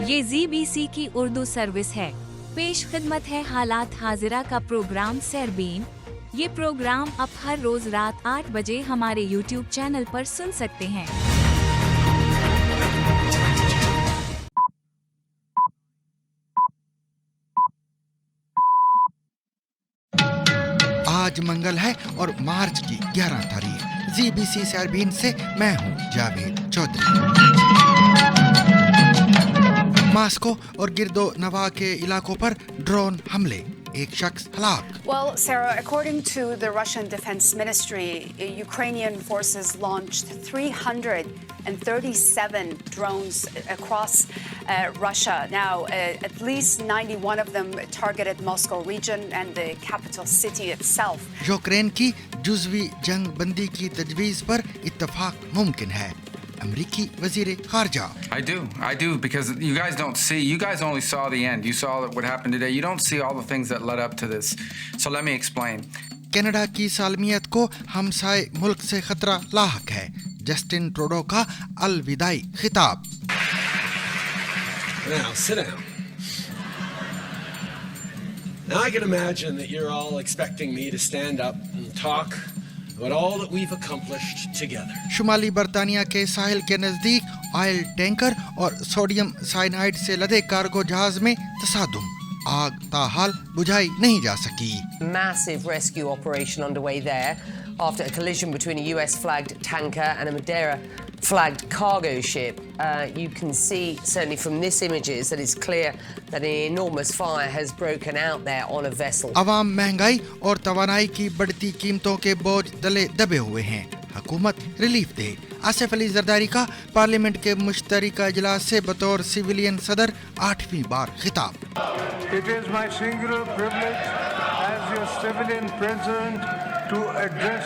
ये ZBC की Urdu service है। पेश खिदमत है हालात हाजिरा का प्रोग्राम सरबीन। ये प्रोग्राम आप हर रोज रात 8 बजे हमारे YouTube चैनल पर सुन सकते हैं। आज मंगल है और मार्च की 11 तारीख। ZBC सरबीन से मैं हूँ जावेद चौधरी। मास्को और गिरदो नवा के इलाकों पर ड्रोन हमले, एक शख्स हलाक। Well, Sarah, according to the Russian Defense Ministry, Ukrainian forces launched 337 drones across Russia. Now, at least 91 of them targeted Moscow region and the capital city itself. Ukraine की जुज़वी जंग बंदी की तजवीज़ पर इत्तफाक मुमकिन है। अमरीकी वज़ीर ख़ारजा। I do, because you guys only saw the end. You saw what happened today. You don't see all the things that led up to this. So let me explain. Canada की सालमियत को हमसाए मुल्क से खतरा लाहक है। जस्टिन ट्रूडो का अलविदाई खिताब। Now, sit down. Now I can imagine that you're all expecting me to stand up and talk about all that we've accomplished together. शुमाली बर्तानिया के साहिल के नजदीक ऑयल टैंकर और सोडियम साइनाइड से लदे कार्गो जहाज में तसादुम, आग ताहाल बुझाई नहीं जा सकी। Massive rescue operation underway there after a collision between a US flagged tanker and a Madeira flagged cargo ship. You can see certainly from this images that it's clear that an enormous fire has broken out there on a vessel. अवाम महंगाई और तवानाई की बढ़ती कीमतों के बोझ तले दबे हुए हैं। हुकूमत रिलीफ दे। आसिफ अली जरदारी का पार्लियामेंट के मुश्तरका इजलास से बतौर सिविलियन सदर 8वीं बार खिताब। It is my singular privilege as your civilian president to address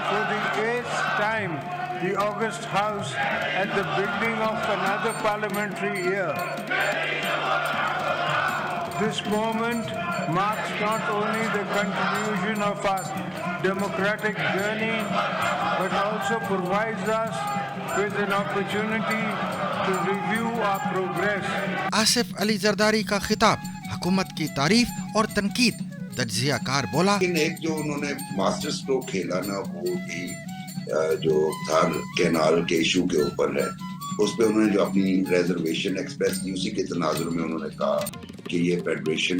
for the 8th time the August House at the beginning of another parliamentary year. This moment marks not only the conclusion of our democratic journey, but also provides us with an opportunity to review our progress. Asif Ali Zardari का खिताब, हुकूमत की तारीफ और तनकीद। तज्जियाकार बोला, एक जो उन्होंने मास्टर स्ट्रोक खेला ना, वो भी जो थार कैनाल के इशू के ऊपर है, उस पे उन्होंने जो अपनी रिजर्वेशन एक्सप्रेस की, उसी के तनाजुर में उन्होंने कहा कि ये फेडरेशन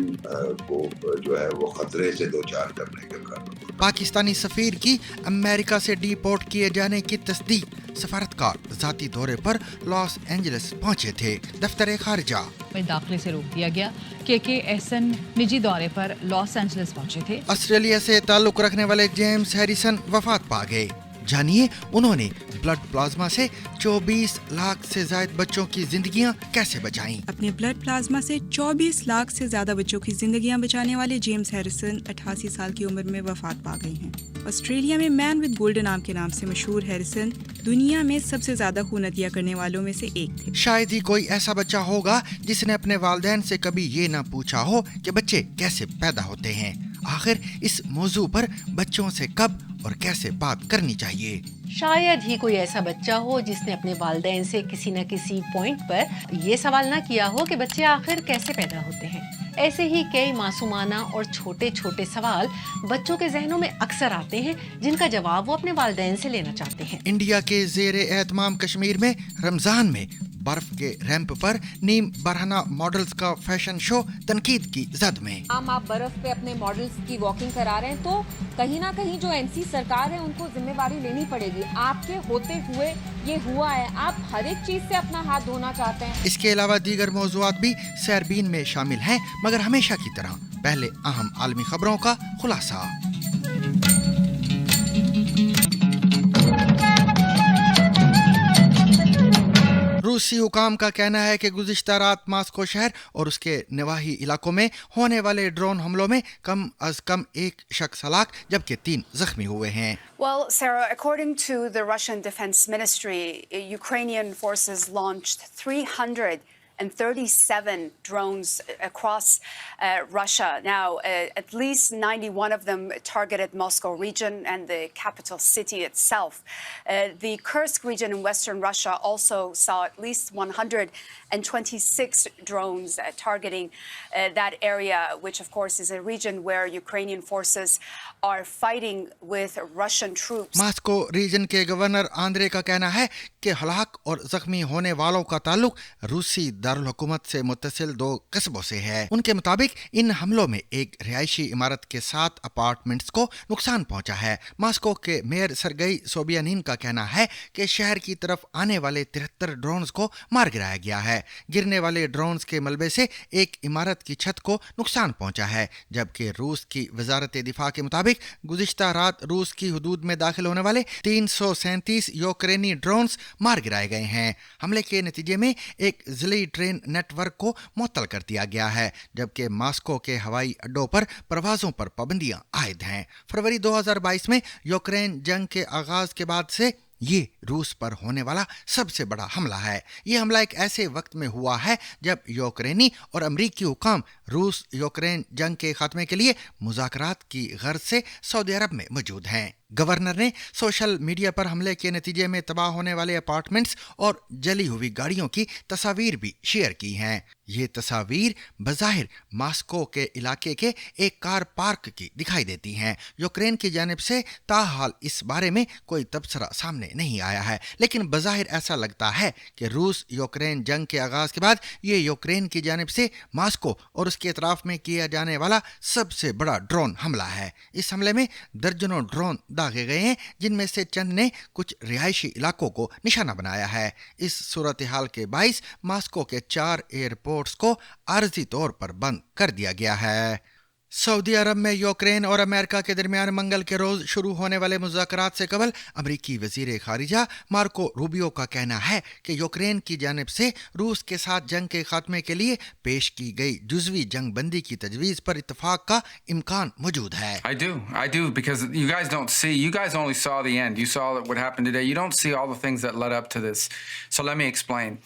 को जो है वो खतरे से दो चार करने के बराबर। पाकिस्तानी सफीर की अमेरिका से डिपोर्ट किए जाने की तस्दीक। सफारतकार जाती दौरे पर लॉस एंजलिस पहुंचे थे। दफ्तर खारजा में दाखिले से रोक दिया गया। KKSN निजी दौरे पर लॉस एंजलिस पहुंचे थे। ऑस्ट्रेलिया से ताल्लुक रखने वाले जेम्स हैरिसन वफात पा गए। जानिए उन्होंने ब्लड प्लाज्मा से 24 लाख से ज्यादा बच्चों की जिंदगियां कैसे बचाईं। अपने ब्लड प्लाज्मा से 24 लाख से ज्यादा बच्चों की जिंदगियां बचाने वाले जेम्स हैरिसन 88 साल की उम्र में वफात पा गए हैं। ऑस्ट्रेलिया में मैन विद गोल्डन आर्म के नाम से मशहूर हैरिसन दुनिया में सबसे ज्यादा खून अतिया करने वालों में से एक थे। शायद ही कोई ऐसा बच्चा होगा जिसने अपने वालिदैन से कभी ये ना पूछा हो कि बच्चे कैसे पैदा होते हैं। आखिर इस मौजू पर बच्चों से कब और कैसे बात करनी चाहिए। शायद ही कोई ऐसा बच्चा हो जिसने अपने वालिदैन से किसी न किसी पॉइंट पर ये सवाल ना किया हो कि बच्चे आखिर कैसे पैदा होते हैं। ऐसे ही कई मासूमाना और छोटे छोटे सवाल बच्चों के जहनों में अक्सर आते हैं, जिनका जवाब वो अपने वालिदैन से लेना चाहते हैं। इंडिया के ज़ेरे एहतमाम कश्मीर में रमजान में बर्फ के रैंप पर नीम बरहना मॉडल्स का फैशन शो तनकीद की जद में। आप बर्फ पे अपने मॉडल्स की वॉकिंग करा रहे हैं तो कहीं ना कहीं जो NC सरकार है उनको जिम्मेवारी लेनी पड़ेगी। आपके होते हुए ये हुआ है, आप हर एक चीज से अपना हाथ धोना चाहते हैं। इसके अलावा दीगर मौज़ूआत भी सरबीन में शामिल हैं, मगर हमेशा की तरह पहले अहम आलमी खबरों का खुलासा। रूसी हुकाम का कहना है कि गुज़िश्ता रात मास्को शहर और उसके निवाही इलाकों में होने वाले ड्रोन हमलों में कम अज कम एक शख्स हलाक जबकि 3 जख्मी हुए हैं। Well, Sarah, according to the Russian Defense Ministry, Ukrainian forces launched and 37 drones across Russia. Now, at least 91 of them targeted Moscow region and the capital city itself. The Kursk region in western Russia also saw at least 126 drones targeting that area, which of course is a region where Ukrainian forces are fighting with Russian troops. Moscow region के governor Andrei का कहना है कि हलाक और जख्मी होने वालों का ताल्लुक रूसी दारुल हुकूमत से मुत्तसिल 2 कस्बों से है। उनके मुताबिक इन हमलों में एक रिहायशी इमारत के 7 अपार्टमेंट्स को नुकसान पहुंचा है। मास्को के मेयर सरगई सोबियानिन का कहना है कि शहर की तरफ आने वाले 73 ड्रोन्स को मार गिराया गया है। गिरने वाले ड्रोन्स के मलबे से एक इमारत की छत को नुकसान पहुंचा है, जबकि रूस की वजारत दिफा के मुताबिक गुज़िश्ता रात रूस की हुदूद में दाखिल होने वाले 337 यूक्रेनी ड्रोन्स मार गिराए गए हैं। हमले के नतीजे में एक ज़िली ट्रेन नेटवर्क को मुअत्तल कर दिया गया है, जबकि मास्को के हवाई अड्डों पर प्रवासों पर पाबंदियां आयद हैं। फरवरी 2022 में यूक्रेन जंग के आगाज के बाद से ये रूस पर होने वाला सबसे बड़ा हमला है। ये हमला एक ऐसे वक्त में हुआ है जब यूक्रेनी और अमरीकी हुकाम रूस यूक्रेन जंग के खात्मे के लिए मुज़ाकरात की गर्ज से सऊदी अरब में मौजूद हैं। गवर्नर ने सोशल मीडिया पर हमले के नतीजे में तबाह होने वाले अपार्टमेंट्स और जली हुई गाड़ियों की तस्वीर भी शेयर की हैं। ये तस्वीर बज़ाहिर मास्को के इलाके के एक कार पार्क की दिखाई देती हैं। यूक्रेन की जानिब से ताहाल इस बारे में कोई तबसरा सामने नहीं आया है, लेकिन बज़ाहिर ऐसा लगता है कि रूस यूक्रेन जंग के आगाज के बाद ये यूक्रेन की जानिब से मास्को और उसके अतराफ में किया जाने वाला सबसे बड़ा ड्रोन हमला है। इस हमले में दर्जनों ड्रोन दागे गए हैं, जिनमें से चंद ने कुछ रिहायशी इलाकों को निशाना बनाया है। इस सूरत हाल के बाइस मास्को के 4 एयरपोर्ट्स को आर्जी तौर पर बंद कर दिया गया है। सऊदी अरब में यूक्रेन और अमेरिका के दरमियान मंगल के रोज शुरू होने वाले मुज़ाकरात से कबल अमरीकी वज़ीर खारिजा मार्को रूबियो का कहना है कि यूक्रेन की जानिब से रूस के साथ जंग के खात्मे के लिए पेश की गई जुज़वी जंग बंदी की तजवीज़ पर इत्तफाक का इम्कान मौजूद है। I do, because you guys don't see, you guys only saw the end. You saw what happened today. You don't see all the things that led up to this. So let me explain.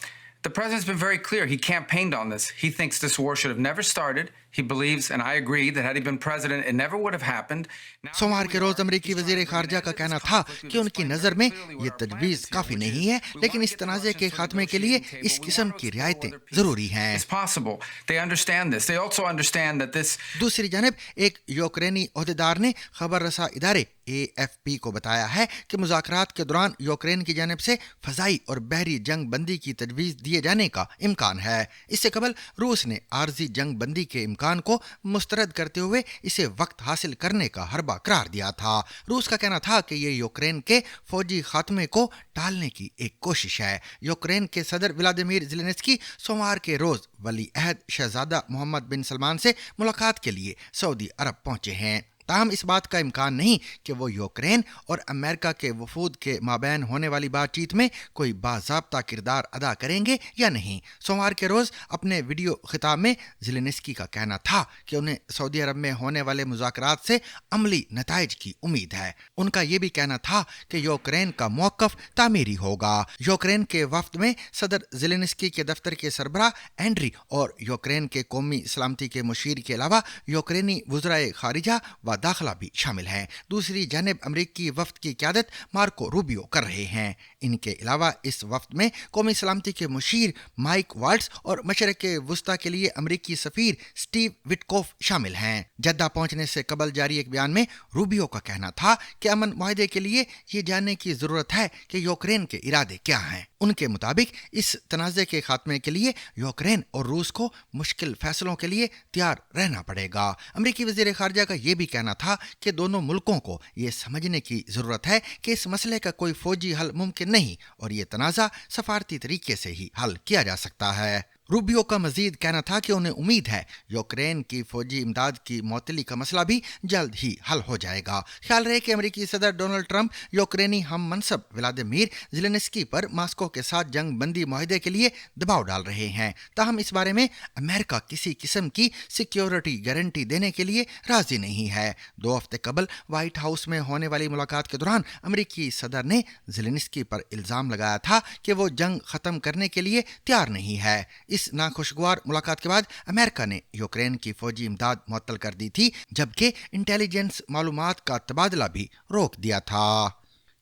The president's been very clear. He campaigned on this. He thinks this war should have never started. He believes, and I agree, that had he been president, it never would have happened. सोमवार के रोज अमरीकी वज़ीर खारजा का कहना था कि उनकी नज़र में ये तजवीज़ काफ़ी नहीं है, लेकिन इस तनाज़े के खात्मे के लिए इस किस्म की रियायतें ज़रूरी हैं। It's possible. They understand this. They also understand that this. दूसरी जानिब एक यूक्रेनी ओहदेदार ने खबर रसा इदारे AFP को बताया है कि मुज़ाकरात के दौरान यूक्रेन की जानिब से फ़ज़ाई और बहरी जंग बंदी की तजवीज़ दिए जाने का इम्कान है। इससे कबल रूस ने आर्जी जंग बंदी के इम्कान को मुस्तरद करते हुए इसे वक्त हासिल करने का हरबा करार दिया था। रूस का कहना था कि ये यूक्रेन के फौजी खात्मे को टालने की एक कोशिश है। यूक्रेन के सदर व्लादिमीर ज़ेलेंस्की सोमवार के रोज वली अहद शहजादा मोहम्मद बिन सलमान से मुलाकात के लिए सऊदी अरब पहुंचे हैं। ताहम इस बात का इम्कान नहीं कि वो यूक्रेन और अमेरिका के वफूद के माबैन होने वाली बातचीत में कोई बाज़ाब्ता किरदार अदा करेंगे या नहीं। सोमवार के रोज़ अपने वीडियो खिताब में ज़ेलेंस्की का कहना था कि उन्हें सऊदी अरब में होने वाले मुज़ाकरात से अमली नताइज की उम्मीद है। उनका ये भी कहना था कि यूक्रेन का मौक़िफ़ तामीरी होगा। यूक्रेन के वफ्द में सदर ज़ेलेंस्की के दफ्तर के सरबराह एंड्री और यूक्रेन के कौमी सलामती के मुशीर के अलावा यूक्रेनी वज़राए खारिजा दाखिला भी शामिल हैं। दूसरी जानिब अमरीकी वफ्द की क़यादत मार्को रूबियो कर रहे हैं। इनके अलावा इस वफ्द में कौमी सलामती के मुशीर माइक वाल्ट्स और मशरक़ वुस्ता के लिए अमरीकी सफ़ीर स्टीव विटकोफ शामिल हैं। जद्दा पहुंचने से कबल जारी एक बयान में रूबियो का कहना था कि अमन मुआहदे के लिए ये जानने की ज़रूरत है कि यूक्रेन के इरादे क्या हैं। उनके मुताबिक इस तनाज़े के खात्मे के लिए यूक्रेन और रूस को मुश्किल फैसलों के लिए तैयार रहना पड़ेगा। अमरीकी वज़ीर ख़ारिजा का ये भी कहना था कि दोनों मुल्कों को ये समझने की ज़रूरत है कि इस मसले का कोई फ़ौजी हल मुमकिन नहीं और ये तनाज़ा सफारती तरीके से ही हल किया जा सकता है। रूबियो का मजीद कहना था कि उन्हें उम्मीद है यूक्रेन की फौजी इमदाद की मअतली का मसला भी जल्द ही हल हो जाएगा। ख्याल रहे कि अमरीकी सदर डोनाल्ड ट्रंप यूक्रेनी हम मनसब व्लादिमीर ज़ेलेंस्की पर मास्को के साथ जंग बंदी मुआहदे के लिए दबाव डाल रहे हैं। ताहम इस बारे में अमेरिका किसी किस्म की सिक्योरिटी गारंटी देने के लिए राजी नहीं है। 2 हफ्ते कबल व्हाइट हाउस में होने वाली मुलाकात के दौरान अमरीकी सदर ने ज़ेलेंस्की पर इल्ज़ाम लगाया था कि वो जंग ख़त्म करने के लिए तैयार नहीं है। इस नाखुशगवार मुलाकात के बाद अमेरिका ने यूक्रेन की फौजी इमदाद मुअत्तल कर दी थी, जबकि इंटेलिजेंस मालूमात का तबादला भी रोक दिया था।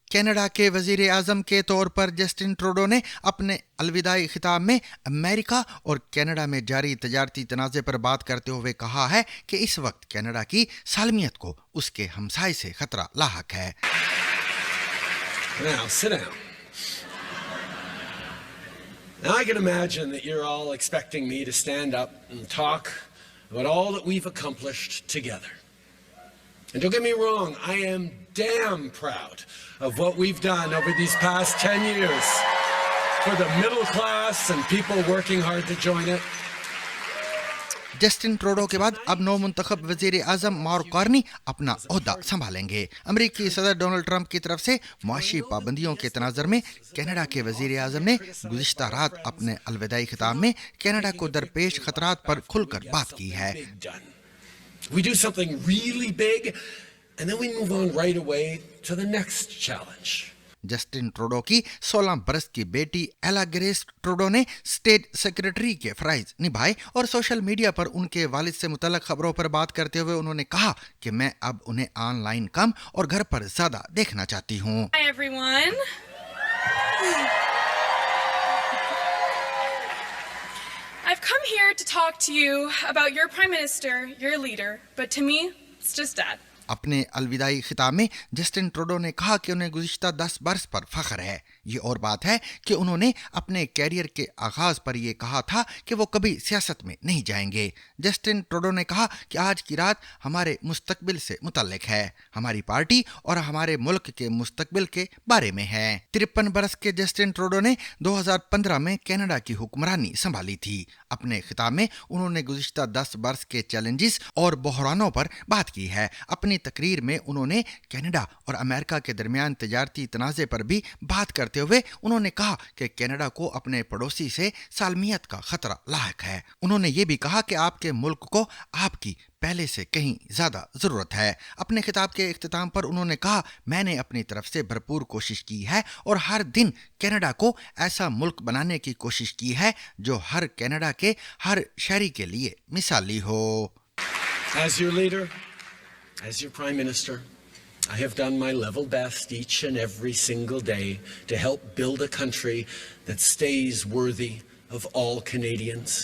कनाडा के वजीर आजम के तौर पर जस्टिन ट्रूडो ने अपने अलविदाई खिताब में अमेरिका और कनाडा में जारी तजारती तनाज़े पर बात करते हुए कहा है कि इस वक्त कनाडा की सालमियत को उसके हमसाय से खतरा लाहक है। Now, sit down. Now, I can imagine that you're all expecting me to stand up and talk about all that we've accomplished together. And don't get me wrong, I am damn proud of what we've done over these past 10 years for the middle class and people working hard to join it. Justin Trudeau के बाद अब नौ मुंतखब वजीर आजम mark Carney अपना ओहदा संभालेंगे। अमेरिकी सदर डोनाल्ड ट्रंप की तरफ से मुआशी पाबंदियों के तनाजर में कनाडा के वजीर आजम ने गुज़िश्ता रात अपने अलविदाई खिताब में कनाडा को दरपेश खतरात पर खुलकर बात की है। We do something really big and then we move on right away to the next challenge. Justin Trudeau की 16 बरस की बेटी एला ग्रेस ट्रूडो ने स्टेट सेक्रेटरी के फराइज निभाए और सोशल मीडिया पर उनके वालिद से मुतल्लक खबरों पर बात करते हुए उन्होंने कहा कि मैं अब उन्हें ऑनलाइन कम और घर पर ज्यादा देखना चाहती हूँ। Hi everyone. I've come here to talk to you about your prime minister, your leader, but to me, it's just dad. अपने अलविदाई खिताब में जस्टिन ट्रूडो ने कहा कि उन्हें गुज़िश्ता 10 बरस पर फख्र है। ये और बात है कि उन्होंने अपने कैरियर के आगाज पर यह कहा था कि वो कभी सियासत में नहीं जाएंगे। जस्टिन ट्रूडो ने कहा कि आज की रात हमारे मुस्तकबिल से मुतल्लिक है, हमारी पार्टी और हमारे मुल्क के मुस्तकबिल के बारे में है। 53 बरस के जस्टिन ट्रूडो ने 2015 में कनाडा की हुक्मरानी संभाली थी। अपने खिताब में उन्होंने गुज़िश्ता 10 बरस के चैलेंजेस और बहरानों पर बात की है। अपनी तकरीर में उन्होंने कनाडा और अमेरिका के दरमियान तजारती तनाज़े पर भी बात करते हुए उन्होंने कहा कि कनाडा को अपने पड़ोसी से सालमियत का खतरा लायक है। उन्होंने ये भी कहा कि आपके मुल्क को आपकी पहले से कहीं ज्यादा जरूरत है। अपने खिताब के इख्तिताम पर उन्होंने कहा, मैंने अपनी तरफ से भरपूर कोशिश की है और हर दिन कनाडा को ऐसा मुल्क बनाने की कोशिश की है जो हर कनाडा के हर शहरी के लिए मिसाली हो। As your leader, as your prime minister, I have done my level best each and every single day to help build a country that stays worthy of all Canadians.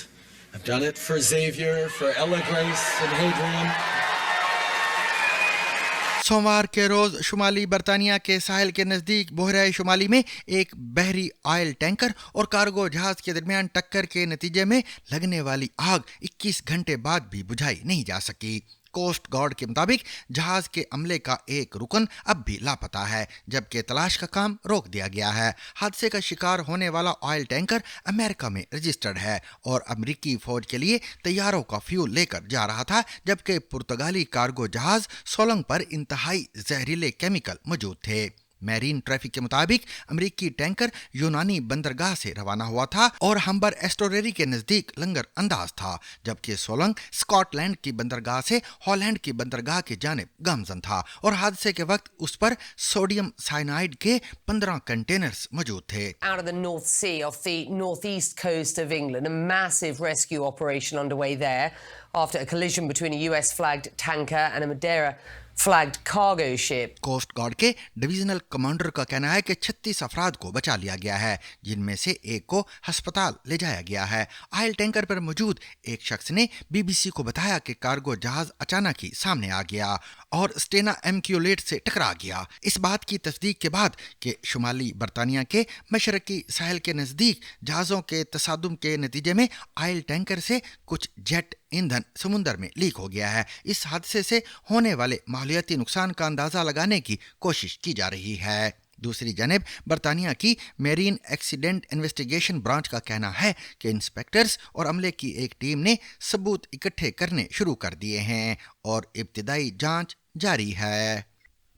I've done it for Xavier, for Ella Grace and Hadrian. सोमवार के रोज शुमाली बर्तानिया के साहिल के नजदीक बोहरा शुमाली में एक बहरी oil tanker और cargo जहाज के दरमियान टक्कर के नतीजे में लगने वाली आग 21 घंटे बाद भी बुझाई नहीं जा सकी। कोस्ट गार्ड के मुताबिक जहाज के अमले का एक रुकन अब भी लापता है, जबकि तलाश का काम रोक दिया गया है। हादसे का शिकार होने वाला ऑयल टैंकर अमेरिका में रजिस्टर्ड है और अमेरिकी फौज के लिए तैयारों का फ्यूल लेकर जा रहा था, जबकि पुर्तगाली कार्गो जहाज सोलंग पर इंतहाई जहरीले केमिकल मौजूद थे। मैरीन ट्रैफिक के मुताबिक अमेरिकी टैंकर यूनानी बंदरगाह से रवाना हुआ था और हम्बर एस्टोरेरी के नजदीक लंगर अंदाज था, जबकि सोलंग स्कॉटलैंड की बंदरगाह से हॉलैंड की बंदरगाह की जानिब गामजन था और हादसे के वक्त उस पर सोडियम साइनाइड के 15 कंटेनर्स मौजूद थे। Out of the North Sea off the northeast coast of England, a massive rescue operation underway there after a collision between a US-flagged tanker and a Madeira-flagged cargo ship. Coast guard के divisional commander का कहना है कि 36 अफराद को बचा लिया गया है, जिनमें से एक को अस्पताल ले जाया गया है। ऑयल टैंकर पर मौजूद एक शख्स ने बीबीसी को बताया कि कार्गो जहाज अचानक ही सामने आ गया और स्टेना एमक्यूलेट से टकरा गया। इस बात की तस्दीक के बाद कि शुमाली बर्तानिया के मशरकी साहिल के नज़दीक जहाज़ों के तसादुम के नतीजे में ऑयल टैंकर से कुछ जेट ईंधन समुंदर में लीक हो गया है। इस हादसे से होने वाले मालियाती नुकसान का अंदाजा लगाने की कोशिश की जा रही है। दूसरी जानिब बर्तानिया की मेरीन एक्सीडेंट इन्वेस्टिगेशन ब्रांच का कहना है कि इंस्पेक्टर्स और अमले की एक टीम ने सबूत इकट्ठे करने शुरू कर दिए हैं और इब्तिदाई जांच जारी है।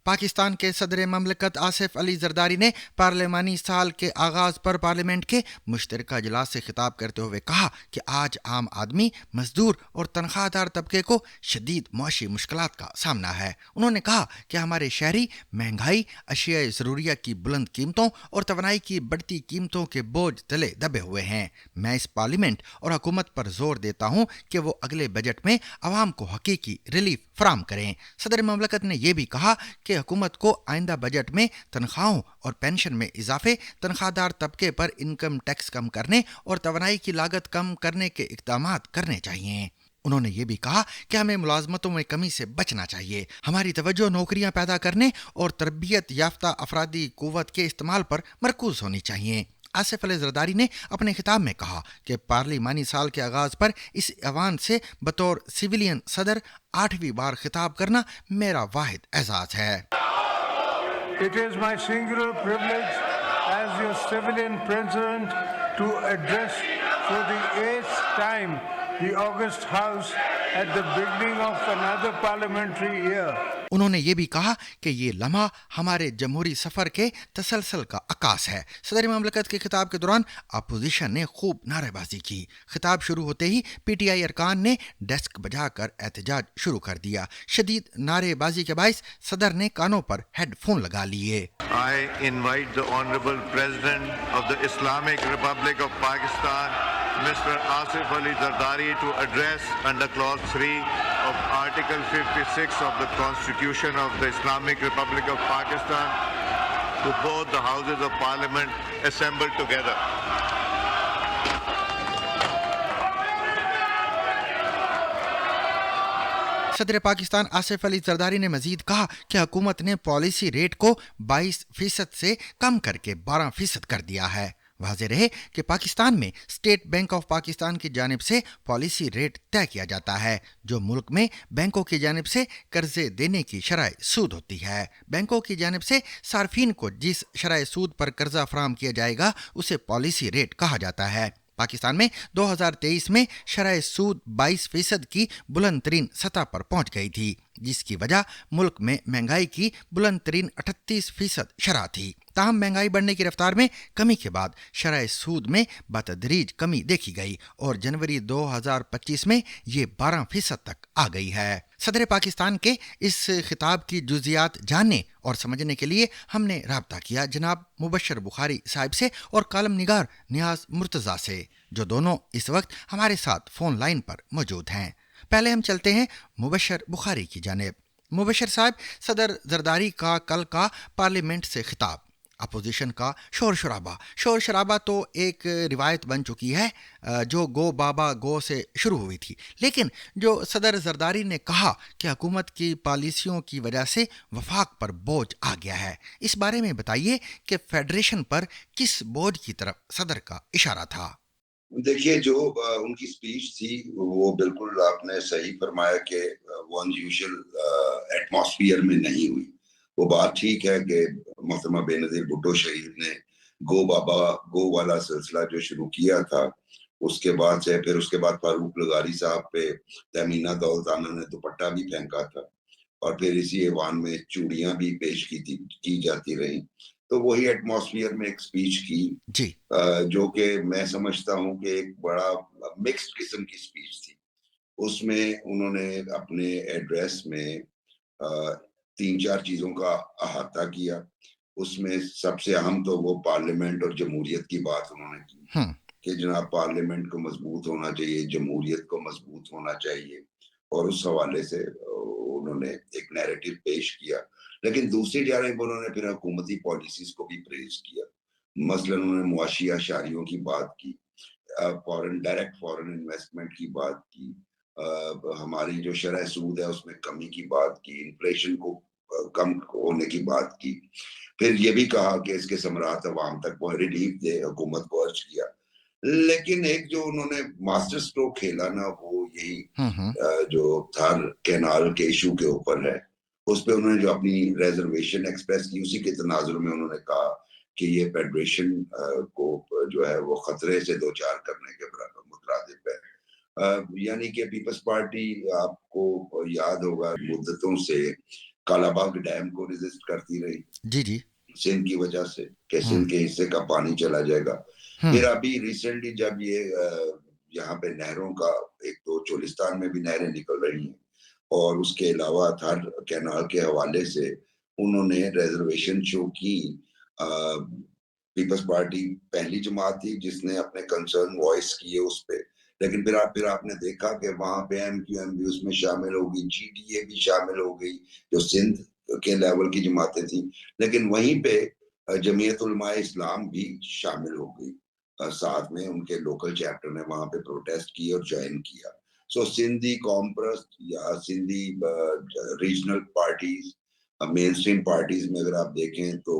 पाकिस्तान के सदर ममलकत आसिफ अली जरदारी ने पार्लिमानी साल के आगाज पर पार्लियामेंट के मुश्तरका इजलास से खिताब करते हुए कहा कि आज आम आदमी, मजदूर और तनख्वाहदार तबके को शदीद मुआशी मुश्किलात का सामना है। उन्होंने कहा कि हमारे शहरी महंगाई, अशियाए ज़रूरिया की बुलंद कीमतों और तवानाई की बढ़ती कीमतों के बोझ तले दबे हुए हैं। मैं इस पार्लियामेंट और हुकूमत पर जोर देता हूँ कि वो अगले बजट में आवाम को हकीकी रिलीफ फराम करें। सदर ममलकत ने यह भी कहा कि हुकूमत को आइंदा बजट में तनख्वाहों और पेंशन में इजाफे, तनख्वाहदार तबके पर इनकम टैक्स कम करने और तवानाई की लागत कम करने के इक़दाम करने चाहिए। उन्होंने ये भी कहा कि हमें मुलाजमतों में कमी से बचना चाहिए। हमारी तवज्जो नौकरियां पैदा करने और तरबियत याफ्ता अफरादी कुव्वत के इस्तेमाल पर मरकूज होनी चाहिए। आसिफ अली जरदारी ने अपने खिताब में कहा कि पार्लिमानी साल के आगाज पर इस ऐवान से बतौर सिविलियन सदर 8वीं बार खिताब करना मेरा वाहिद एजाज है। It is my singular privilege as your civilian president to address for the 8th time the August House at the beginning of another parliamentary year. उन्होंने ये भी कहा कि ये लम्हा हमारे जमहूरी सफर के तसलसल का आकाश है। सदर ममलकत के खिताब के दौरान अपोजिशन ने खूब नारेबाजी की। खिताब शुरू होते ही पीटीआई अरकान ने डेस्क बजाकर एहतजाज शुरू कर दिया। शदीद नारेबाजी के बाइस सदर ने कानों पर हेडफोन लगा लिए। I invite the Honorable President of the Islamic Republic of Pakistan, Mr. Asif Ali Zardari, to address under Clause 3 of Article 56 of the Constitution of the Islamic Republic of Pakistan to both the Houses of Parliament assembled together. सदर पाकिस्तान आसिफ अली जरदारी ने मजीद कहा कि हुकूमत ने policy rate को 22% से कम करके 12% कर दिया है। वाज़ेह रहे कि पाकिस्तान में स्टेट बैंक ऑफ पाकिस्तान की जानिब से पॉलिसी रेट तय किया जाता है, जो मुल्क में बैंकों की जानिब से कर्जे देने की शरह सूद होती है। बैंकों की जानिब से सार्फिन को जिस शरह सूद पर कर्जा फराहम किया जाएगा उसे पॉलिसी रेट कहा जाता है। पाकिस्तान में 2023 में शरह सूद 22% की बुलंद तरीन सतह पर पहुंच गई थी, जिसकी वजह मुल्क में महंगाई की बुलंद तरीन 38% शरह थी। ताहम महंगाई बढ़ने की रफ्तार में कमी के बाद शरह सूद में बतदरीज कमी देखी गई और जनवरी 2025 में ये 12% तक आ गई है। सदर पाकिस्तान के इस खिताब की जुजियात जानने और समझने के लिए हमने राब्ता किया जनाब मुबशर बुखारी साहिब से और कालम निगार नियाज मुर्तज़ा से, जो दोनों इस वक्त हमारे साथ फोन लाइन पर मौजूद हैं। पहले हम चलते हैं मुबशर बुखारी की जानिब। मुबशर साहब, सदर जरदारी का कल का पार्लियामेंट से खिताब, अपोजिशन का शोर शराबा तो एक रिवायत बन चुकी है जो गो बाबा गो से शुरू हुई थी, लेकिन जो सदर जरदारी ने कहा कि हुकूमत की पॉलिसियों की वजह से वफाक पर बोझ आ गया है, इस बारे में बताइए कि फेडरेशन पर किस बोझ की तरफ सदर का इशारा था। देखिए, जो उनकी स्पीच थी वो बिल्कुल आपने सही फरमाया कि वो अनयूजुअल एटमॉस्फेयर में नहीं हुई। वो बात ठीक है कि मोहतरमा बेनज़ीर भुट्टो शहीद ने गो बाबा गो वाला सिलसिला जो शुरू किया था, उसके बाद फारूक लगारी साहब पे तमीना दौलताना ने दुपट्टा भी फेंका था और फिर इसी ऐवान में चूड़ियां भी पेश की जाती रही। तो वही एटमॉस्फेयर में एक स्पीच की जी, जो कि मैं समझता हूं कि एक बड़ा मिक्स्ड किस्म की स्पीच थी। उसमें उन्होंने अपने एड्रेस में 3-4 चीजों का अहाता किया। उसमें सबसे अहम तो वो पार्लियामेंट और जमहूरियत की बात उन्होंने की कि जनाब पार्लियामेंट को मजबूत होना चाहिए, जमहूरियत को मजबूत होना चाहिए, और उस हवाले से उन्होंने एक नैरेटिव पेश किया। लेकिन दूसरी जानिब उन्होंने फिर हुकूमती पॉलिसीज को भी प्रेज किया। मसलन उन्होंने मुआशी आशारियों की बात की, डायरेक्ट फॉरेन इन्वेस्टमेंट की बात की, हमारी जो शरह सूद है उसमें कमी की बात की, इन्फ्लेशन को कम होने की बात की। फिर ये भी कहा कि इसके समरात अवाम तक रिलीफ दे, हुकूमत को अर्ज किया। लेकिन एक जो उन्होंने मास्टर स्ट्रोक खेला ना, वो यही जो थार कैनाल के इशू के ऊपर है, उस पे उन्होंने जो अपनी रिजर्वेशन एक्सप्रेस की, उसी के तनाजुर में उन्होंने कहा कि ये फेडरेशन को जो है वो खतरे से दो चार करने के मुतरादिफ है। यानी कि पीपल्स पार्टी, आपको याद होगा, मुद्दतों से कालाबाग डैम को रेजिस्ट करती रही जी जी सिंध की वजह से कि सिंध के हिस्से का पानी चला जाएगा। फिर अभी रिसेंटली जब ये यहाँ पे नहरों का एक तो चोलिस्तान में भी नहरें निकल रही हैं और उसके अलावा थार कैनाल के हवाले से उन्होंने रिजर्वेशन शो की। पीपल्स पार्टी पहली जमात थी जिसने अपने कंसर्न वॉइस किए उस पे, लेकिन फिर आपने देखा कि वहां पे MQM भी उसमें शामिल हो गई, GDA भी शामिल हो गई जो सिंध के लेवल की जमातें थी, लेकिन वहीं पे जमीयत उलमा इस्लाम भी शामिल हो गई। साथ में उनके लोकल चैप्टर ने वहां पे प्रोटेस्ट किए और ज्वाइन किया। सो सिंधी कॉम्प्रस्ट या Sindhi regional parties, main stream parties में अगर आप देखें तो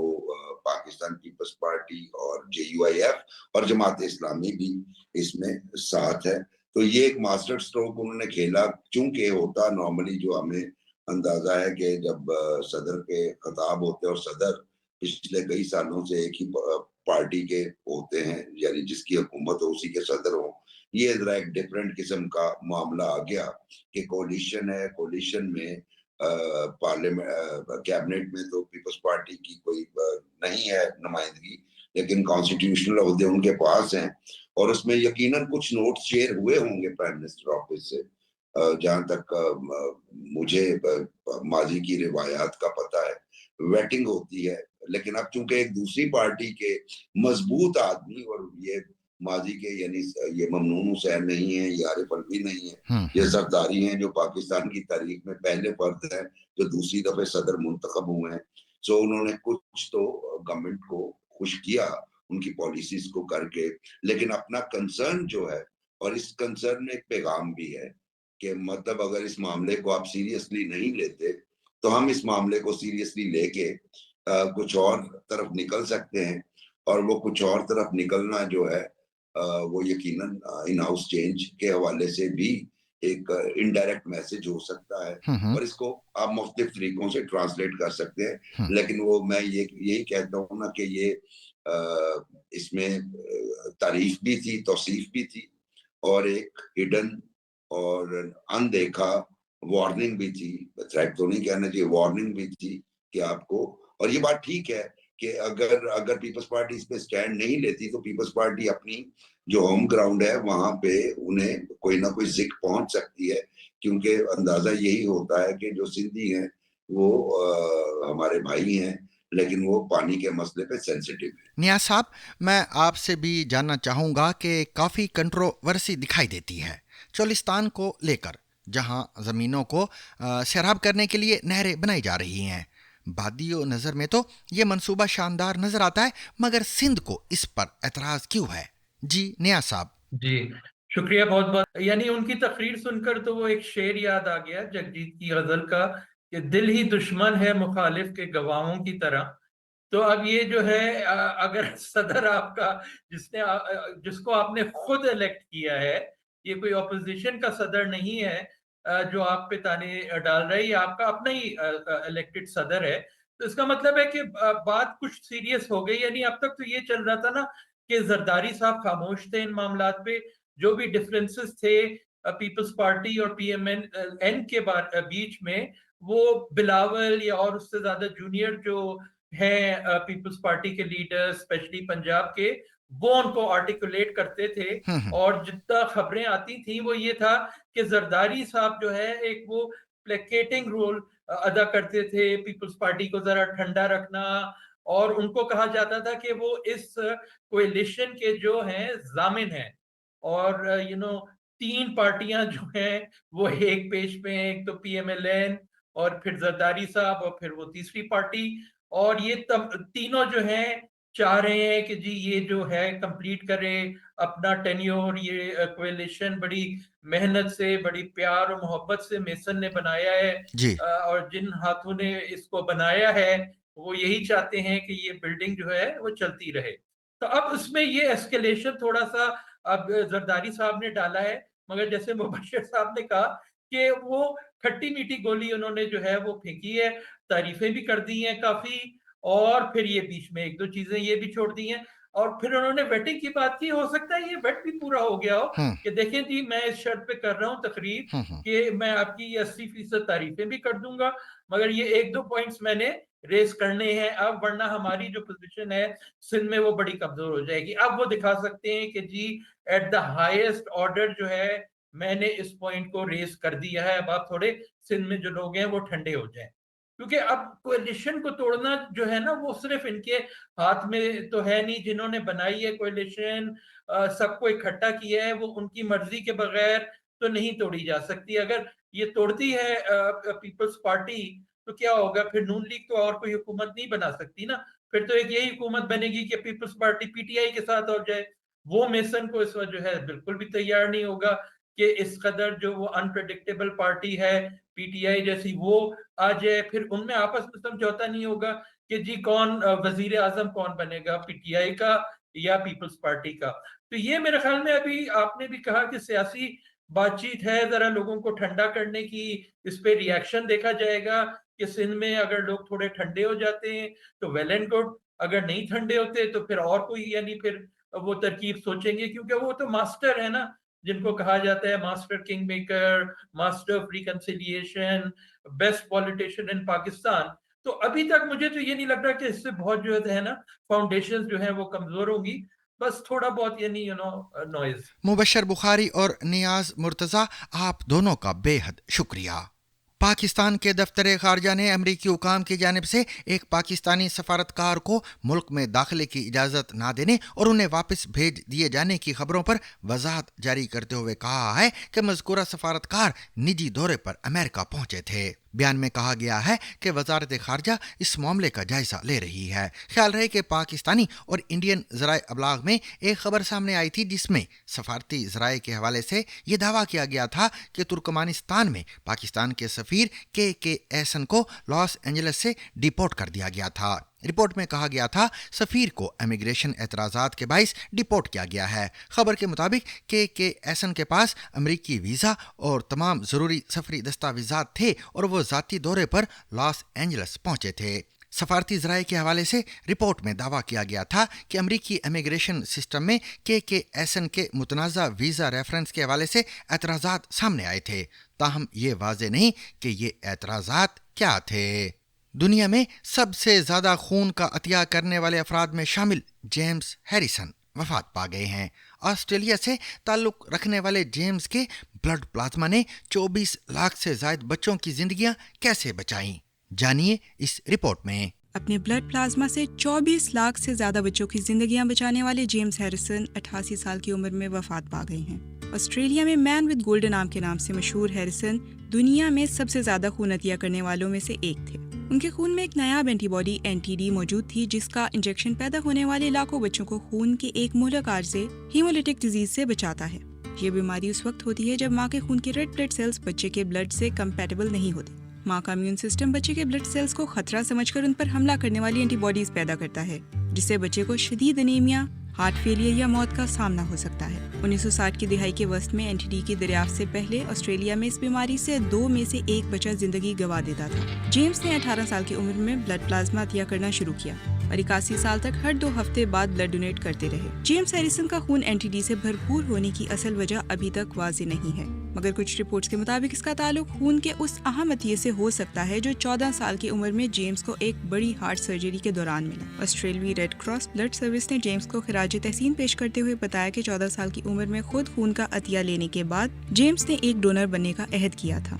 पाकिस्तान पीपल्स पार्टी और JUIF और जमात इस्लामी भी इसमें साथ है। तो ये एक मास्टर स्ट्रोक उन्होंने खेला, चूंकि होता नॉर्मली जो हमें अंदाजा है कि जब सदर के खिताब होते हैं और सदर पिछले कई सालों से एक ही पार्टी के होते हैं, यानी जिसकी हुकूमत हो उसी के सदर हो, ये जरा एक डिफरेंट किस्म का मामला आ गया कि कोलिशन है, कोलिशन में पार्लियामेंट कैबिनेट में तो पीपल्स पार्टी की कोई नहीं है नुमाइंदगी, लेकिन कॉन्स्टिट्यूशनल ओहदे उनके पास हैं और उसमें यकीनन कुछ नोट्स शेयर हुए होंगे प्राइम मिनिस्टर ऑफिस से। जहां तक मुझे माजी की रिवायात का पता है, वेटिंग होती है, लेकिन अब चूंकि एक दूसरी पार्टी के मजबूत आदमी, और ये माजी के यानी ये ममनून हुसैन नहीं है, ये आरिफ अलवी नहीं है, ये जरदारी हैं जो पाकिस्तान की तारीख में पहले फर्द हैं जो दूसरी दफे सदर मुंतखब हुए हैं। सो उन्होंने कुछ तो गवर्नमेंट को खुश किया उनकी पॉलिसीज को करके, लेकिन अपना कंसर्न जो है, और इस कंसर्न में एक पैगाम भी है कि मतलब अगर इस मामले को आप सीरियसली नहीं लेते तो हम इस मामले को सीरियसली लेके कुछ और तरफ निकल सकते हैं, और वो कुछ और तरफ निकलना जो है वो यकीनन इन हाउस चेंज के हवाले से भी एक इनडायरेक्ट मैसेज हो सकता है, और इसको आप मुख्तलिफ तरीकों से ट्रांसलेट कर सकते हैं। लेकिन वो मैं यही कहता हूँ ना कि ये इसमें तारीफ भी थी, तौसीफ भी थी, और एक हिडन और अनदेखा वार्निंग भी थी। थ्रेट तो नहीं कहना चाहिए, वार्निंग भी थी कि आपको, और ये बात ठीक है कि अगर पीपल्स पार्टी इस पे स्टैंड नहीं लेती तो पीपल्स पार्टी अपनी जो होम ग्राउंड है वहां पे उन्हें कोई ना कोई जिक पहुंच सकती है, क्योंकि अंदाजा यही होता है कि जो सिंधी हैं वो हमारे भाई हैं, लेकिन वो पानी के मसले पे सेंसिटिव है। नियाज साहब, मैं आपसे भी जानना चाहूँगा कि काफ़ी कंट्रोवर्सी दिखाई देती है चोलिस्तान को लेकर, जहां ज़मीनों को सैराब करने के लिए नहरें बनाई जा रही हैं। बादियो नज़र में तो ये मंसूबा शानदार नज़र आता है, मगर सिंध को इस पर एतराज़ क्यों है? जी नियाज साहब। जी शुक्रिया बहुत बहुत। यानी उनकी तकरीर सुनकर तो वो एक शेर याद आ गया जगजीत की गजल का कि दिल ही दुश्मन है मुखालिफ के गवाहों की तरह। तो अब ये जो है अगर सदर आपका जिसको आपने खुद इलेक्ट किया है, ये कोई ऑपोजिशन का सदर नहीं है जो आप पे ताने डाल रहा है, ये आपका अपना ही इलेक्टेड सदर है, तो इसका मतलब है कि बात कुछ सीरियस हो गई। यानी अब तक तो ये चल रहा था ना कि जरदारी साहब खामोश थे इन मामलात पे, जो भी डिफरेंसेस थे पीपल्स पार्टी और PMN के बीच में, वो बिलावल या और उससे ज्यादा जूनियर जो हैं पीपल्स पार्टी के लीडर स्पेशली पंजाब के, वो उनको आर्टिकुलेट करते थे, और जितना खबरें आती थी वो ये था कि जरदारी साहब जो है एक वो प्लेकेटिंग रोल अदा करते थे, पीपल्स पार्टी को जरा ठंडा रखना, और उनको कहा जाता था कि वो इस कोएलिशन के जो हैं जामिन हैं, और तीन पार्टियां जो हैं वो एक पेज पे हैं, एक तो PMLN और फिर जरदारी साहब और फिर वो तीसरी पार्टी, और ये तीनों जो हैं चाह रहे हैं कि जी ये जो है कंप्लीट करें अपना टेन्योर। ये कोएलिशन बड़ी मेहनत से, बड़ी प्यार और मोहब्बत से मेसन ने बनाया है, और जिन हाथों ने इसको बनाया है वो यही चाहते हैं कि ये बिल्डिंग जो है वो चलती रहे। तो अब उसमें ये एस्केलेशन थोड़ा सा अब जरदारी साहब ने डाला है, मगर जैसे मुबशिर साहब ने कहा कि वो खट्टी मीठी गोली उन्होंने जो है वो फेंकी है, तारीफें भी कर दी हैं काफी, और फिर ये बीच में एक दो चीजें ये भी छोड़ दी हैं। اور پھر انہوں نے ویٹنگ کی بات کی. ہو سکتا ہے یہ ویٹ بھی پورا ہو گیا ہو کہ دیکھیں جی میں اس شرط پہ کر رہا ہوں تقریر کہ میں آپ کی 80% تعریفیں بھی کر دوں گا مگر یہ 1-2 پوائنٹس میں نے ریز کرنے ہیں اب, ورنہ ہماری جو پوزیشن ہے سندھ میں وہ بڑی کمزور ہو جائے گی. اب وہ دکھا سکتے ہیں کہ جی ایٹ دا ہائیسٹ آرڈر جو ہے میں نے اس پوائنٹ کو ریز کر دیا ہے, اب آپ تھوڑے سندھ میں جو لوگ ہیں وہ ٹھنڈے ہو جائیں. کیونکہ اب کولیشن کو توڑنا جو ہے نا وہ صرف ان کے ہاتھ میں تو ہے نہیں. جنہوں نے بنائی ہے کولیشن, سب کو اکٹھا کیا ہے, وہ ان کی مرضی کے بغیر تو نہیں توڑی جا سکتی. اگر یہ توڑتی ہے پیپلز پارٹی تو کیا ہوگا پھر؟ نون لیگ تو اور کوئی حکومت نہیں بنا سکتی نا, پھر تو ایک یہی حکومت بنے گی کہ peoples party P T I کے ساتھ ہو جائے. وہ میسن کو اس وقت جو ہے بالکل بھی تیار نہیں ہوگا کہ اس قدر جو وہ انپریڈکٹیبل پارٹی ہے پی ٹی آئی جیسی وہ آ جائے. پھر ان میں آپس میں سمجھوتا نہیں ہوگا کہ جی کون وزیر اعظم کون بنے گا, پی ٹی آئی کا یا پیپلز پارٹی کا. تو یہ میرے خیال میں ابھی آپ نے بھی کہا کہ سیاسی بات چیت ہے, ذرا لوگوں کو ٹھنڈا کرنے کی, اس پہ ری ایکشن دیکھا جائے گا کہ سندھ میں اگر لوگ تھوڑے ٹھنڈے ہو جاتے ہیں تو ویل اینڈ گڈ, اگر نہیں ٹھنڈے ہوتے تو پھر اور کوئی یعنی پھر وہ ترکیب سوچیں گے, کیونکہ وہ تو ماسٹر ہے نا جن کو کہا جاتا ہے master king maker, master of reconciliation, best politician in Pakistan. تو ابھی تک مجھے تو یہ نہیں لگ رہا کہ اس سے بہت جو ہے نا فاؤنڈیشن جو ہیں وہ کمزور ہوگی, بس تھوڑا بہت یعنی نوائز. مبشر بخاری اور نیاز مرتضی, آپ دونوں کا بے حد شکریہ. پاکستان کے دفتر خارجہ نے امریکی حکام کی جانب سے ایک پاکستانی سفارتکار کو ملک میں داخلے کی اجازت نہ دینے اور انہیں واپس بھیج دیے جانے کی خبروں پر وضاحت جاری کرتے ہوئے کہا ہے کہ مذکورہ سفارتکار نجی دورے پر امریکہ پہنچے تھے. بیان میں کہا گیا ہے کہ وزارت خارجہ اس معاملے کا جائزہ لے رہی ہے. خیال رہے کہ پاکستانی اور انڈین ذرائع ابلاغ میں ایک خبر سامنے آئی تھی جس میں سفارتی ذرائع کے حوالے سے یہ دعویٰ کیا گیا تھا کہ ترکمانستان میں پاکستان کے سفیر کے ایسن کو لاس اینجلس سے ڈیپورٹ کر دیا گیا تھا. رپورٹ میں کہا گیا تھا سفیر کو امیگریشن اعتراضات کے باعث ڈیپورٹ کیا گیا ہے. خبر کے مطابق کے ایسن کے پاس امریکی ویزا اور تمام ضروری سفری دستاویزات تھے اور وہ ذاتی دورے پر لاس اینجلس پہنچے تھے. سفارتی ذرائع کے حوالے سے رپورٹ میں دعویٰ کیا گیا تھا کہ امریکی امیگریشن سسٹم میں کے ایسن کے متنازع ویزا ریفرنس کے حوالے سے اعتراضات سامنے آئے تھے. تاہم یہ واضح نہیں کہ یہ اعتراضات کیا تھے. دنیا میں سب سے زیادہ خون کا عطیہ کرنے والے افراد میں شامل جیمز ہیریسن وفات پا گئے ہیں. آسٹریلیا سے تعلق رکھنے والے جیمز کے بلڈ پلازما نے 24 لاکھ سے زائد بچوں کی زندگیاں کیسے بچائیں, جانیے اس رپورٹ میں. اپنے بلڈ پلازما سے 24 لاکھ سے زیادہ بچوں کی زندگیاں بچانے والے جیمز ہیریسن 88 سال کی عمر میں وفات پا گئے ہیں. آسٹریلیا میں مین ود گولڈن آرم کے نام سے مشہور ہیریسن دنیا میں سب سے زیادہ خون عطیہ کرنے والوں میں سے ایک تھے. ان کے خون میں ایک نایاب اینٹی باڈی NTD موجود تھی جس کا انجیکشن پیدا ہونے والے لاکھوں بچوں کو خون کے ایک مہلک عارضے ہیمولیٹک ڈیزیز سے بچاتا ہے. یہ بیماری اس وقت ہوتی ہے جب ماں کے خون کے ریڈ بلڈ سیلز بچے کے بلڈ سے کمپیٹیبل نہیں ہوتے. ماں کا امیون سسٹم بچے کے بلڈ سیلز کو خطرہ سمجھ کر ان پر حملہ کرنے والی اینٹی باڈیز پیدا کرتا ہے جس سے بچے کو شدید انیمیا, ہارٹ فیلئر یا موت کا سامنا ہو سکتا ہے. 1960 کی دہائی کے وسط میں NTD کی دریافت سے پہلے آسٹریلیا میں اس بیماری سے 2 میں سے 1 بچہ زندگی گنوا دیتا تھا. جیمز نے 18 سال کی عمر میں بلڈ پلازما عطیہ کرنا شروع کیا اور 81 سال تک ہر 2 ہفتے بعد بلڈ ڈونیٹ کرتے رہے. جیمز ہیریسن کا خون NTD سے بھرپور ہونے کی اصل وجہ ابھی تک واضح نہیں ہے, مگر کچھ رپورٹس کے مطابق اس کا تعلق خون کے اس اہم عطیے سے ہو سکتا ہے جو 14 سال کی عمر میں جیمز کو ایک بڑی ہارٹ سرجری کے دوران ملا. آسٹریلوی ریڈ کراس بلڈ سروس نے جیمز کو خراج تحسین پیش کرتے ہوئے بتایا کہ 14 سال کی عمر میں خود خون کا عطیہ لینے کے بعد جیمز نے ایک ڈونر بننے کا عہد کیا تھا.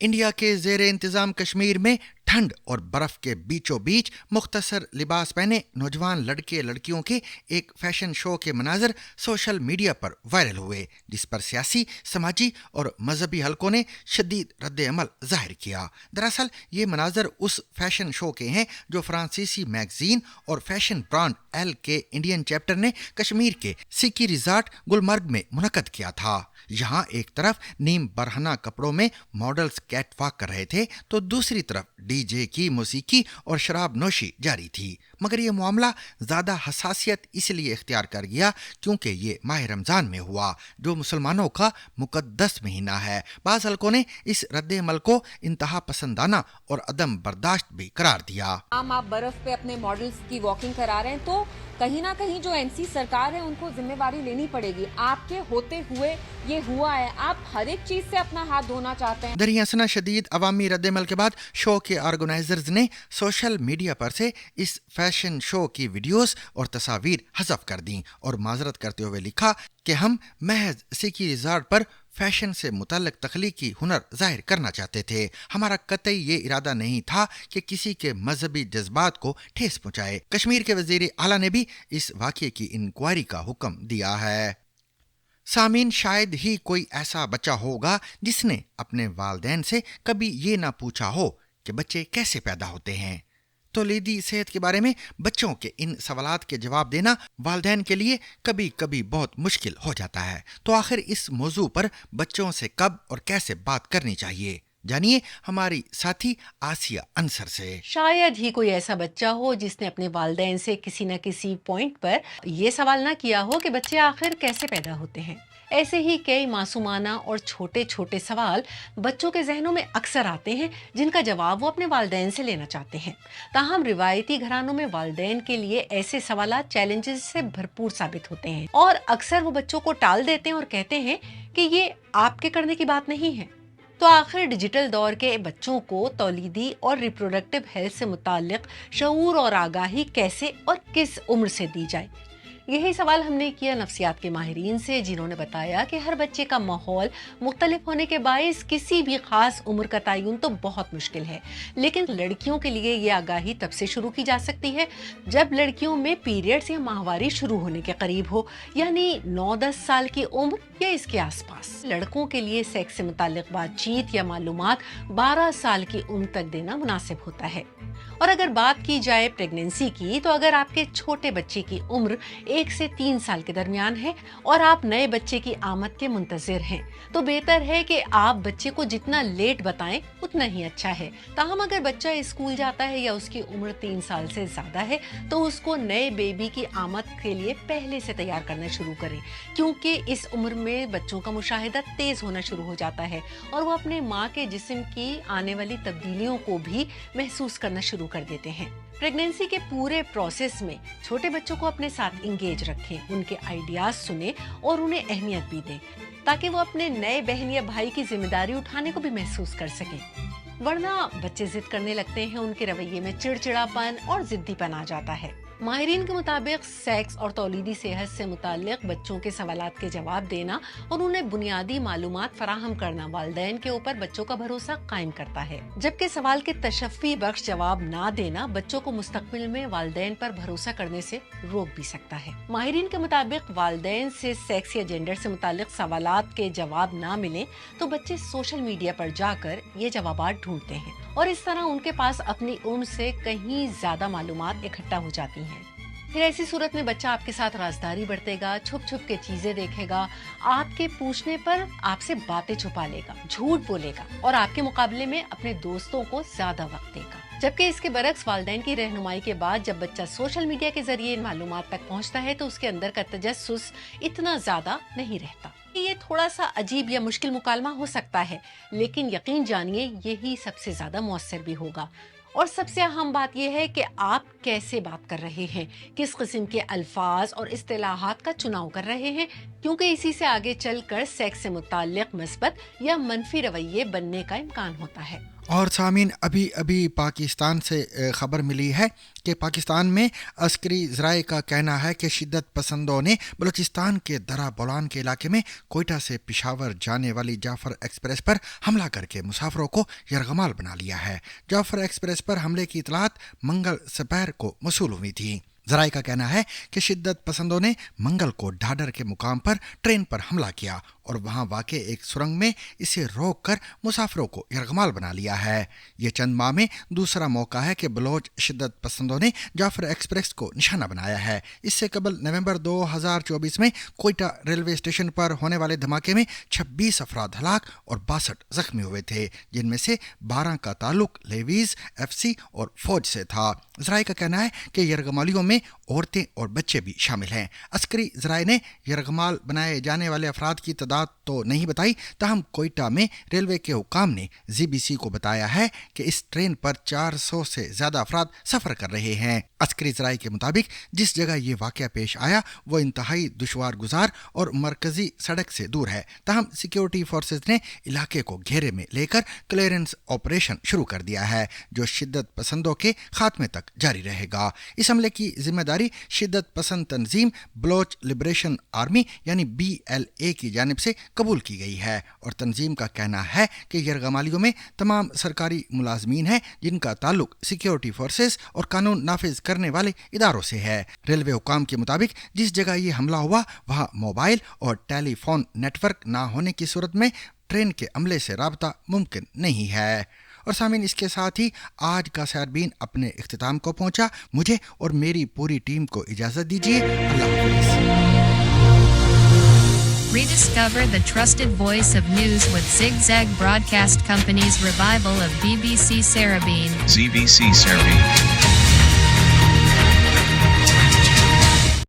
انڈیا کے زیر انتظام کشمیر میں ٹھنڈ اور برف کے بیچوں بیچ مختصر لباس پہنے نوجوان لڑکے لڑکیوں کے ایک فیشن شو کے مناظر سوشل میڈیا پر وائرل ہوئے جس پر سیاسی, سماجی اور مذہبی حلقوں نے شدید رد عمل ظاہر کیا. دراصل یہ مناظر اس فیشن شو کے ہیں جو فرانسیسی میگزین اور فیشن برانڈ ایل کے انڈین چیپٹر نے کشمیر کے سکی ریزارٹ گلمرگ میں منعقد کیا تھا. یہاں ایک طرف نیم برہنہ کپڑوں میں ماڈلز کیٹ واک کر رہے تھے تو دوسری طرف DJ کی موسیقی اور شراب نوشی جاری تھی. मगर ये मामला ज़्यादा हसासियत इसलिए इख्तियार कर गया क्योंकि ये माह रमज़ान में हुआ, जो मुसलमानों का मुक़द्दस महीना है। बाज़ हलकों ने इस रद्द अमल को इंतहा पसंदाना और अदम बर्दाश्त भी करार दिया। आप बर्फ पे अपने मॉडल्स की वॉकिंग करा रहे हैं तो कहीं ना कहीं जो एनसी सरकार है उनको जिम्मेवारी लेनी पड़ेगी। आपके होते हुए ये हुआ है, आप हर एक चीज से अपना हाथ धोना चाहते हैं। दरियासना शदीद अवामी रद्दमल के बाद शो के ऑर्गेनाइजर्स ने सोशल मीडिया पर से इस फैशन शो की वीडियोस और तस्वीर हज़फ कर दी और माजरत करते हुए लिखा कि हम महज सिकी रिजॉर्ट पर फैशन से मुतल्लिक तख्लीकी हुनर जाहिर करना चाहते थे। हमारा कतई ये इरादा नहीं था कि किसी के मजहबी जज्बात को ठेस पहुंचाए। कश्मीर के वजीर आला ने भी इस वाक़ये की इंक्वायरी का हुक्म दिया है। सामीन, शायद ही कोई ऐसा बच्चा होगा जिसने अपने वालिदैन से कभी ये ना पूछा हो कि बच्चे कैसे पैदा होते हैं। तौलीदी सेहत के बारे में बच्चों के इन सवालात के जवाब देना वालिदैन के लिए कभी कभी बहुत मुश्किल हो जाता है। तो आखिर इस मौजू पर बच्चों से कब और कैसे बात करनी चाहिए, जानिए हमारी साथी आसिया अंसर से। शायद ही कोई ऐसा बच्चा हो जिसने अपने वालिदैन से किसी न किसी पॉइंट पर ये सवाल ना किया हो कि बच्चे आखिर कैसे पैदा होते हैं। ऐसे ही कई मासूमाना और छोटे छोटे सवाल बच्चों के जहनों में अक्सर आते हैं जिनका जवाब वो अपने वालिदैन से लेना चाहते हैं। ताहम रिवायती घरानों में वालिदैन के लिए ऐसे सवालात चैलेंजेस से भरपूर साबित होते हैं और अक्सर वो बच्चों को टाल देते हैं और कहते हैं कि ये आपके करने की बात नहीं है। तो आखिर डिजिटल दौर के बच्चों को तौलीदी और रिप्रोडक्टिव हेल्थ से मुताल्लिक शऊर और आगाही कैसे और किस उम्र से दी जाए, यही सवाल हमने किया नफ्सियात के माहिरीन से, जिन्होंने बताया कि हर बच्चे का माहौल मुख्तलिफ होने के बायस किसी भी खास उम्र का तयन तो बहुत मुश्किल है। लेकिन लड़कियों के लिए ये आगाही तब से शुरू की जा सकती है जब लड़कियों में पीरियड्स या माहवारी शुरू होने के करीब हो, यानी 9-10 साल की उम्र या इसके आसपास। लड़कों के लिए सेक्स से मुताल्लिक बातचीत या मालूमात 12 साल की उम्र तक देना मुनासिब होता है। और अगर बात की जाए प्रेगनेंसी की, तो अगर आपके छोटे बच्चे की उम्र 1 से 3 साल के दरमियान है और आप नए बच्चे की आमद के मुंतजिर हैं, तो बेहतर है कि आप बच्चे को जितना लेट बताएं उतना ही अच्छा है। ताहम अगर बच्चा स्कूल जाता है या उसकी उम्र 3 साल से ज्यादा है तो उसको नए बेबी की आमद के लिए पहले से तैयार करना शुरू करें, क्योंकि इस उम्र में बच्चों का मुशाहिदा तेज होना शुरू हो जाता है और वो अपने माँ के जिस्म की आने वाली तब्दीलियों को भी महसूस करना शुरू कर देते हैं। प्रेगनेंसी के पूरे प्रोसेस में छोटे बच्चों को अपने साथ इंगेज रखें, उनके आइडियाज सुने और उन्हें अहमियत भी दें ताकि वो अपने नए बहन या भाई की जिम्मेदारी उठाने को भी महसूस कर सकें। वरना बच्चे जिद करने लगते हैं, उनके रवैये में चिड़चिड़ापन और जिद्दीपन आ जाता है। माहिरीन के मुताबिक सेक्स और तौलीदी सेहत से मुताल्लिक बच्चों के सवालात के जवाब देना और उन्हें बुनियादी मालूमात फराहम करना वालिदैन के ऊपर बच्चों का भरोसा कायम करता है, जबकि सवाल के तशफ़ी बख्श जवाब ना देना बच्चों को मुस्तकबिल में वालिदैन पर भरोसा करने से रोक भी सकता है। माहिरीन के मुताबिक वालिदैन से सेक्स या जेंडर से मुताल्लिक सवालात के जवाब ना मिले तो बच्चे सोशल मीडिया पर जाकर ये जवाबात ढूंढते हैं और इस तरह उनके पास अपनी उम्र से कहीं ज्यादा मालूमात इकट्ठा हो जाती हैं। फिर ऐसी सूरत में बच्चा आपके साथ राजदारी बरतेगा, छुप छुप के चीजें देखेगा, आपके पूछने पर आपसे बातें छुपा लेगा, झूठ बोलेगा और आपके मुकाबले में अपने दोस्तों को ज्यादा वक्त देगा। जबकि इसके बरक्स वालिदैन की रहनुमाई के बाद जब बच्चा सोशल मीडिया के जरिए इन मालूमात तक पहुंचता है तो उसके अंदर का तजस्सुस इतना ज्यादा नहीं रहता। ये थोड़ा सा अजीब या मुश्किल मुकालमा हो सकता है, लेकिन यकीन जानिए यही सबसे ज्यादा मौसर भी होगा। और सबसे अहम बात यह है कि आप कैसे बात कर रहे हैं, किस किस्म के अल्फाज और इस्तिलाहात का चुनाव कर रहे हैं, क्योंकि इसी से आगे चलकर सेक्स से मुताल्लिक मस्बत या मनफी रवैये बनने का इम्कान होता है। और सामीन, अभी अभी पाकिस्तान से खबर मिली है कि पाकिस्तान में अस्करी ज़राए का कहना है कि शिद्दत पसंदों ने बलूचिस्तान के दरा बोलान के इलाके में कोयटा से पेशावर जाने वाली जाफर एक्सप्रेस पर हमला करके मुसाफिरों को यरगमाल बना लिया है। जाफर एक्सप्रेस पर हमले की इतलात मंगल दोपहर को मौसूल हुई थी। ज़राए का कहना है कि शिद्दत पसंदों ने मंगल को ढाडर के मुकाम पर ट्रेन पर हमला किया और वहां वाक़ एक सुरंग में इसे रोककर मुसाफिरों को यरगमाल बना लिया है। ये चंद माह में दूसरा मौका है कि बलोच शिद्दत पसंदों ने जाफर एक्सप्रेस को निशाना बनाया है। इससे कबल नवंबर 2024 में कोयटा रेलवे स्टेशन पर होने वाले धमाके में 26 अफराद हलाक और 62 जख्मी हुए थे, जिनमें से 12 का ताल्लुक लेवीज, एफसी और फौज से था। ज़राए का कहना है कि यरगमालियों में औरतें और बच्चे भी शामिल हैं। अस्करी ज़राए ने यरगमाल बनाए जाने वाले अफराद की तादाद तो नहीं बताई, ताहम कोयटा में रेलवे के हुकाम ने ZBC को बताया है कि इस ट्रेन पर 400 से ज़्यादा अफराद सफ़र कर रहे हैं। अस्करी ज़राए के मुताबिक जिस जगह ये वाक़या पेश आया वो इंतहाई दुश्वार गुजार और मरकज़ी सड़क से दूर है, ताहम सिक्योरिटी फोर्सेज ने इलाके को घेरे में लेकर क्लियरेंस ऑपरेशन शुरू कर दिया है, जो शिद्दत पसंदों के खात्मे तक जारी रहेगा। इस हमले की जिम्मेदारी शिद्दत पसंद तंजीम बलोच लिबरेशन आर्मी यानी BLA की जानिब से कबूल की गई है और तंजीम का कहना है कि यरगमालियों में तमाम सरकारी मुलाजमीन हैं जिनका ताल्लुक सिक्योरिटी फोर्सेस और कानून नाफिज करने वाले इदारों से है। रेलवे हुकाम के मुताबिक जिस जगह ये हमला हुआ वहाँ मोबाइल और टेलीफोन नेटवर्क ना होने की सूरत में ट्रेन के अमले से राबता मुमकिन नहीं है। और सामीन, इसके साथ ही आज का सैरबीन अपने इख्तिताम को पहुंचा। मुझे और मेरी पूरी टीम को इजाज़त दीजिए। अल्लाह हाफ़िज़। Rediscover the trusted voice of news with Zigzag Broadcast Company's revival of BBC Sarabeen. ZBC Sarabeen.